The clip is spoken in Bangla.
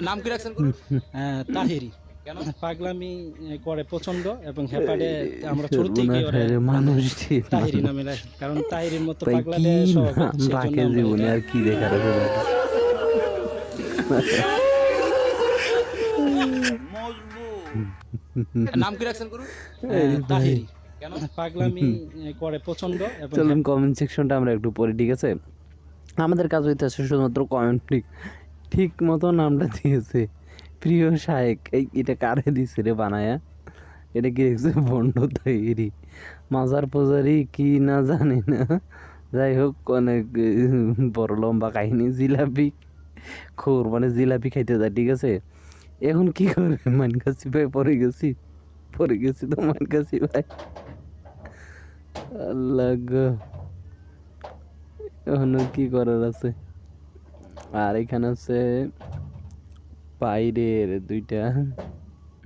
নাম কি রাখছেন গুরু? তাহিরি। কেন? পাগলামি করে প্রচন্ড এবং হেপাডে আমরা ছোট থেকে সর্বনাশ ওরে রে, মানে মানুষ রে তাহিরি মানুষ। নামে রাখি, কারণ তাহিরির মতো ভাই কি পাগলাটে স্বভাবের, নাম সেই জন্য রাখে আমরা জীবনে, এটা আর কি দেখার আছে তাকে। নাম কি রাখছেন গুরু? আরে ভাই, তাহিরি। কেন? পাগলামি করে প্রচন্ড এবং চলুন কমেন্ট সেকশনটা আমরা একটু পড়ি, ঠিক আছে? আমাদের কাজ হইতেছে শুধুমাত্র কমেন্ট ঠিক ঠিক মতো নামটা দিয়েছে প্রিয় শায়েক। এটা কারে দিছে রে বানায়া? এটা কি দেখছে বন্ড তৈরি মাজার পূজারি কি না জানি না। যাই হোক, অনেক বড় লম্বা কাহিনী। জিলাপি খোর মানে জিলাপি খাইতে যায়, ঠিক আছে? এখন কি করে মানকাসি ভাই, পড়ে গেছি তো মানকাসি ভাই। আল্লাহ গো, এখন কি করার আছে? আর এখানে আছে বাইরের দুইটা